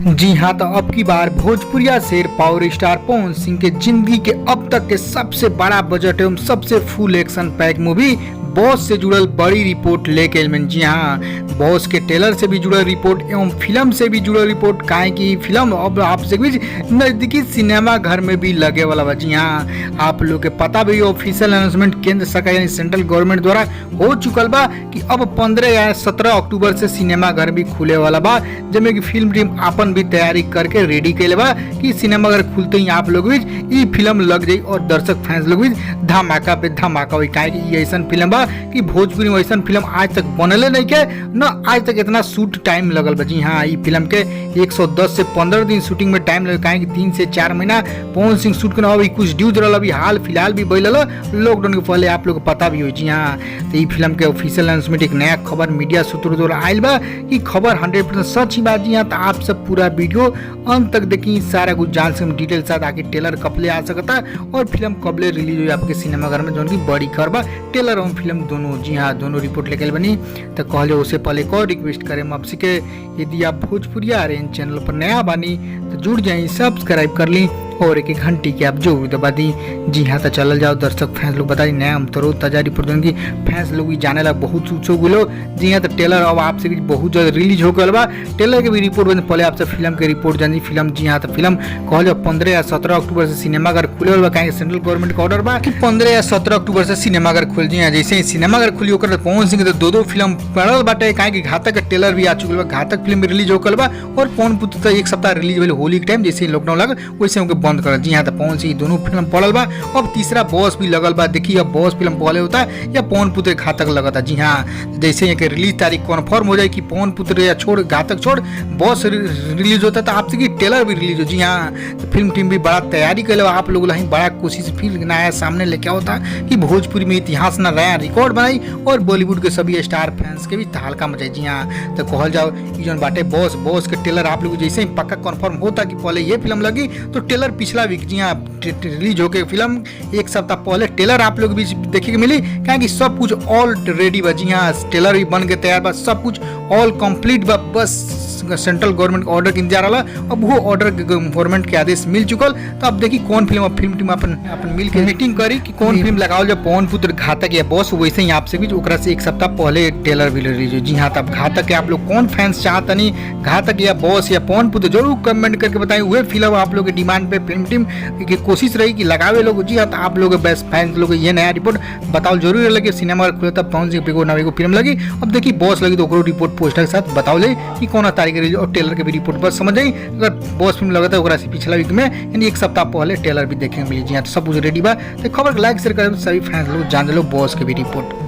जी हाँ, तो अब की बार भोजपुरिया शेर पावर स्टार पवन सिंह के जिंदगी के अब तक के सबसे बड़ा बजट एवं सबसे फुल एक्शन पैक मूवी बॉस से जुड़ल बड़ी रिपोर्ट लेके आइल बानी। जी हाँ, बॉस के ट्रेलर से भी जुड़ल रिपोर्ट एवं फिल्म से भी जुड़ल रिपोर्ट, काहे की फिल्म अब आपसे बीच नजदीकी सिनेमा घर में भी लगे वाला बा। जी हाँ, आप लोग के पता भी ऑफिशियल अनाउंसमेंट केंद्र सरकार यानी सेंट्रल गवर्नमेंट द्वारा हो चुकल बा कि अब 15 या 17 अक्टूबर से सिनेमा घर भी खुले वाला बा, जिसमें कि फिल्म टीम अपन भी तैयारी करके रेडी कैले बा कि सिनेमा घर खुलते ही आप लोग बीच ई फिल्म लग जाई और दर्शक फैंस लोग बीच धमाका पे धमाका हुई। काहे कि ऐसा फिल्म बा कि भोजपुरी में ऐसा फिल्म आज तक बनले नहीं के न आज तक इतना शूट टाइम लगल बा। जी हाँ, ई फिल्म के 110 से 15 दिन शूटिंग में टाइम लगे, काहे कि 3 से 4 महीना पवन सिंह शूट करना अभी कुछ ड्यूज रहा, अभी हाल फिलहाल भी बैल लॉकडाउन के पहले आप लोग को पता भी हो। जी हाँ, तो ई फिल्म के ऑफिशियल अनाउंसमेंट एक नया खबर मीडिया सूत्रों द्वारा आयल बा कि खबर 100% सच ही बात। जी हाँ, तो आप सब पूरा वीडियो अंत तक देखी, सारा कुछ जान से डिटेल साथ आके ट्रेलर कबले आ सकता और फिल्म कबले रिलीज हुई आपके सिनेमाघर में, जो की बड़ी खबर बा। ट्रेलर और फिल्म दोनों, जी हाँ, दोनों रिपोर्ट लेके बनी। तो कहले उससे पहले एक और रिक्वेस्ट करें आपसे के यदि आप भोजपुरिया आर्यन चैनल पर नया बानी तो जुड़ जाए, सब्सक्राइब कर ली और एक घंटी की आप जो दबा दी। जी हाँ, तो चल जाओ दर्शक फैंस लोग बता दी नया हम तो ताजा रिपोर्ट की फैंस लोग भी जाने लगा बहुत उत्सुक गुलो। जी हाँ, तो ट्रेलर अब आपसे भी बहुत जल्द रिलीज हो गया बा। ट्रेलर के भी रिपोर्ट बने पहले आपसे फिल्म के रिपोर्ट जानी फिल्म। जी हाँ, तो फिल्म कहल जाओ 15 या 17 अक्टूबर से सिनेमाघर खुले बा, कहीं सेंट्रल गवर्नमेंट का ऑर्डर बा कि 15 या 17 अक्टूबर से सिनेमाघर खुल। जी हाँ, जैसे ही सिनेमाघर खुली होकर पवन सिंह के तो दो फिल्म पड़ल बाटे, काहे कि घातक ट्रेलर भी आ चुकल बा, घातक फिल्म भी रिलीज हो गल बा और पवन पुत्र तो एक सप्ताह रिलीज भेल होली के टाइम, जैसे लॉकडाउन लगा वैसे उनके बंद कर। जी हाँ, तो पवन सिंह दोनों फिल्म पड़ल बा। अब तीसरा बॉस भी लगल बा, देखिए अब बॉस फिल्म पहले होता है या पवन पुत्र घातक लगता। जी हाँ, जैसे ही रिलीज तारीख कन्फर्म हो जाए कि पवन पुत्र या छोड़ घातक छोड़ बॉस रिलीज होता है तो आपसे की ट्रेलर भी रिलीज हो। जी हाँ, तो फिल्म टीम भी बड़ा तैयारी कर आप लोग बड़ा कोशिश फिल्म नया सामने लेके होता कि भोजपुरी में इतिहास ना नया रिकॉर्ड बनाई और बॉलीवुड के सभी स्टार फैंस के भी तहलका मचाई। जी हाँ, तो कहल जाओ जो बाटे बॉस के ट्रेलर आप लोग जैसे ही पक्का कन्फर्म होता कि पहले ये फिल्म लगी तो ट्रेलर पिछला वीक जी हाँ रिलीज हो गई फिल्म एक सप्ताह पहले ट्रेलर आप लोग भी देखे के मिली, क्या सब कुछ ऑल रेडी बा। जी हाँ, ट्रेलर भी बन के तैयार बा, सब कुछ ऑल कंप्लीट बा, बस सेंट्रल गवर्नमेंट ऑर्डर के इंतजार रहा। अब वो ऑर्डर गवर्नमेंट के आदेश मिल चुकल, तो अब देखी कौन फिल्म फिल्म टीम अपन मिल के मीटिंग करी कि कौन फिल्म लगाओ जब पवन पुत्र घातक या बॉस वैसे ही आपसे भी ओकरा से एक सप्ताह पहले ट्रेलर भी रिलीज हो। जी हाँ, तब घातक के आप लोग कौन फैंस चाहतनी घातक या बॉस या पवन पुत्र जरूर कमेंट करके बताएं। वह फिल्म आप लोग की डिमांड पे फिल्म टीम की कोशिश रही कि लगावे लोग। जी हाँ, तो आप लोग बेस्ट फैंस लोग ये नया रिपोर्ट बताओ जरूर लगे सिनेमा खुले तब पवन सिंह पे ना फिल्म लगी। अब देखिए बॉस लगी तो ओकरो रिपोर्ट पोस्टर के साथ बताओ ले कि कौन तारीख रिलीज और ट्रेलर के भी रिपोर्ट बस समझ जाई। अगर बॉस फिल्म लगा था पिछला वीक में यानी एक सप्ताह पहले ट्रेलर भी देखेंगे मिली। जी हाँ, तो सब कुछ रेडी बा। तो खबर लाइक शेयर करें सभी फैंस लोग जान लो बॉस के भी रिपोर्ट।